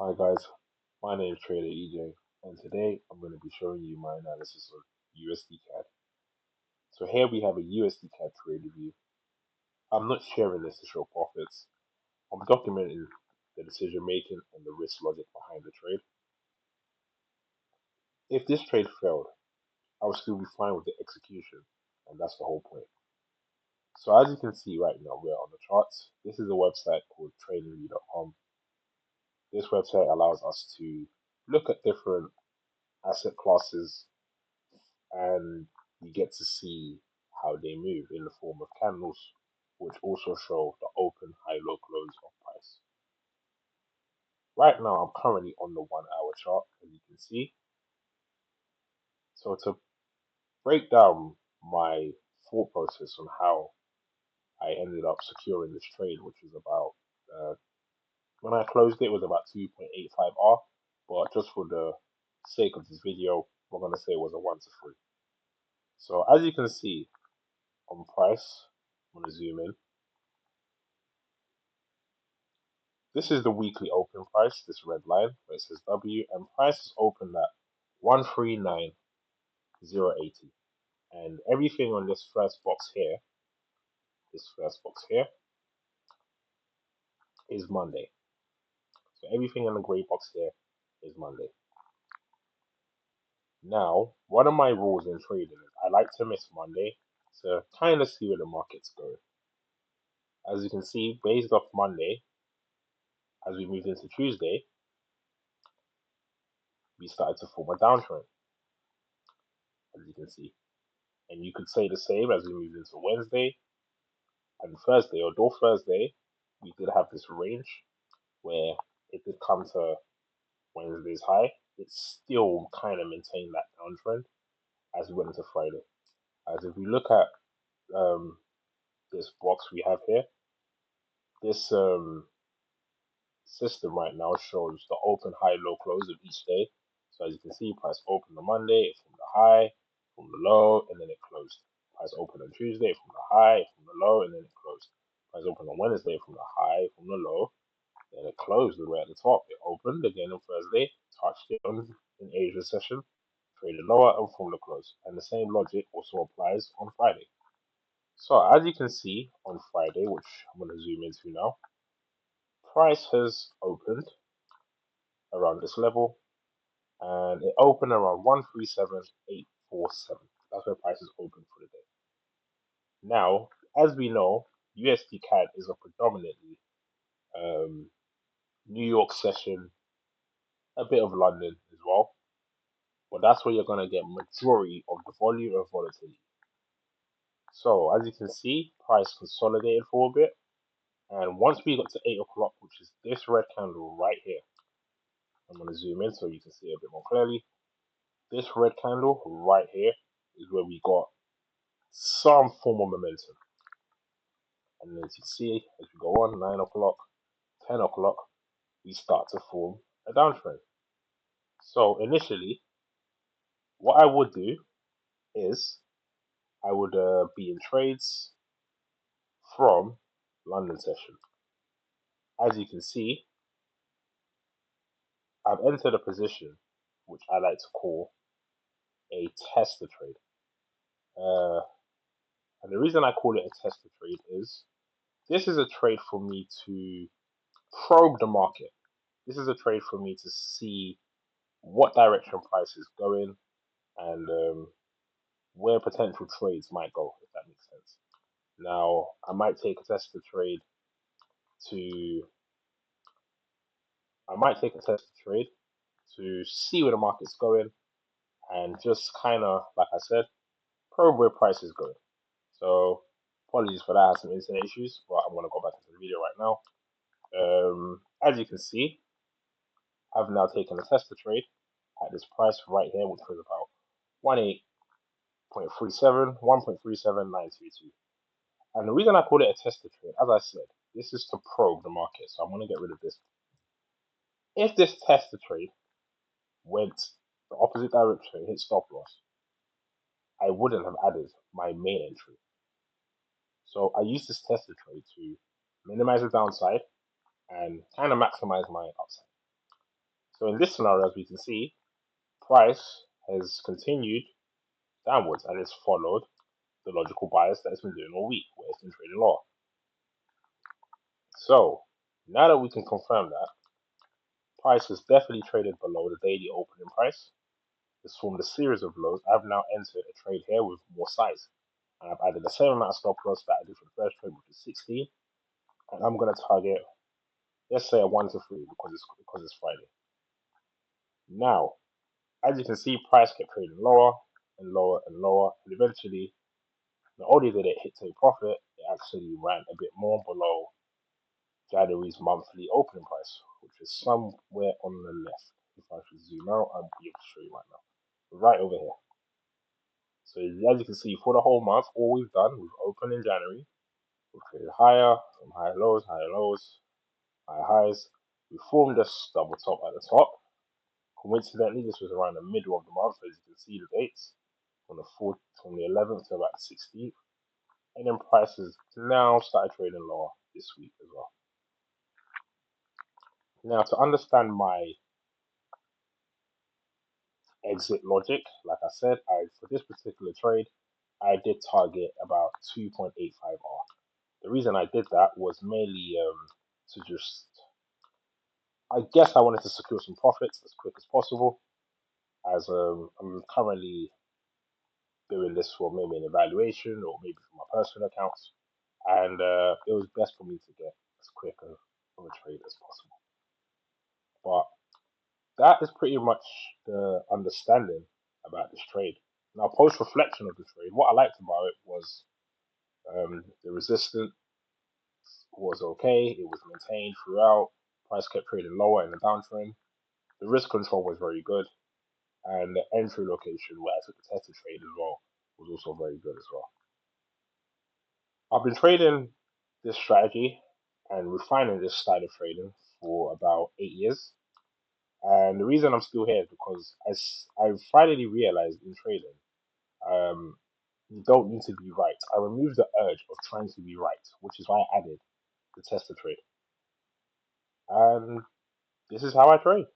Hi guys, my name is Trader EJ, and today I'm going to be showing you my analysis of USDCAD. So here we have a USDCAD trade review. I'm not sharing this to show profits. I'm documenting the decision making and the risk logic behind the trade. If this trade failed, I would still be fine with the execution, and that's the whole point. So as you can see right now, we're on the charts. This is a website called tradingview.com. This website allows us to look at different asset classes and you get to see how they move in the form of candles, which also show the open, high, low close of price. Right now, I'm currently on the 1 hour chart, as you can see. So to break down my thought process on how I ended up securing this trade, which was about when I closed it was about 2.85R, but just for the sake of this video, we're gonna say it was a 1 to 3. So as you can see on price, I'm gonna zoom in. This is the weekly open price, this red line where it says W, and price is open at 139,080. And everything on this first box here, is Monday. So everything in the gray box here is Monday. Now, one of my rules in trading is I like to miss Monday to kind of see where the market's going. As you can see, based off Monday, as we moved into Tuesday, we started to form a downtrend, as you can see. And you could say the same as we moved into Wednesday and Thursday, although Thursday we did have this range where it did come to Wednesday's high, it still kind of maintained that downtrend as we went into Friday. As if we look at this box we have here, this system right now shows the open, high, low close of each day. So as you can see, price opened on Monday from the high, from the low, and then it closed. Price opened on Tuesday from the high, from the low, and then it closed. Price opened on Wednesday from the high, from the low, then it closed right at the top. It opened again on Thursday, touched it on in Asia session, traded lower and formed a close. And the same logic also applies on Friday. So as you can see on Friday, which I'm going to zoom into now, price has opened around this level and it opened around 137,847. That's where prices opened for the day. Now, as we know, USD CAD is a predominantly um, New York session, a bit of London as well, but that's where you're gonna get majority of the volume and volatility. So as you can see, price consolidated for a bit, and once we got to 8 o'clock, which is this red candle right here, I'm gonna zoom in so you can see it a bit more clearly. This red candle right here is where we got some form of momentum. And as you see, as we go on, 9 o'clock, 10 o'clock, we start to form a downtrend. So initially, what I would do is I would be in trades from London session. As you can see, I've entered a position which I like to call a tester trade. Uh, and the reason I call it a tester trade is this is a trade for me to probe the market. This is a trade for me to see what direction price is going and where potential trades might go, if that makes sense. Now, to I might take a tester trade to see where the market's going and just kind of, like I said, probe where price is going. So apologies for that. I had some internet issues, but I'm gonna go back into the video right now. As you can see, I've now taken a tester trade at this price right here, which was about 18.37, 1.37922. And the reason I call it a tester trade, as I said, this is to probe the market. So I'm gonna get rid of this. If this tester trade went the opposite direction, hit stop loss, I wouldn't have added my main entry. So I use this tester trade to minimize the downside and kind of maximize my upside. So in this scenario, as we can see, price has continued downwards and it's followed the logical bias that it's been doing all week, where it's been trading lower. So now that we can confirm that, price has definitely traded below the daily opening price. It's formed a series of lows. I've now entered a trade here with more size. And I've added the same amount of stop loss that I did for the first trade, which is 16. And I'm going to target, let's say, a 1 to 3 because it's Friday. Now, as you can see, price kept trading lower and lower and lower. And eventually, not only did it hit take profit, it actually ran a bit more below January's monthly opening price, which is somewhere on the left. If I should zoom out, I'll be able to show you right now. Right over here. So as you can see, for the whole month, all we've done, we've opened in January, we've traded higher, some higher lows, higher highs. We formed this double top at the top. Coincidentally, this was around the middle of the month, as you can see the dates, from the 11th to about the 16th. And then prices now started trading lower this week as well. Now, to understand my exit logic, like I said, for this particular trade, I did target about 2.85R. The reason I did that was mainly to just, I guess I wanted to secure some profits as quick as possible, as I'm currently doing this for maybe an evaluation or maybe for my personal accounts, and it was best for me to get as quick of a trade as possible. But that is pretty much the understanding about this trade. Now, post reflection of the trade, what I liked about it was the resistance was okay. It was maintained throughout. Price kept trading lower in the downtrend. The risk control was very good, and the entry location where I took the tested trade as well was also very good as well. I've been trading this strategy and refining this style of trading for about 8 years. And the reason I'm still here is because I finally realized in trading, um, you don't need to be right. I removed the urge of trying to be right, which is why I added the tester trade. And this is how I trade.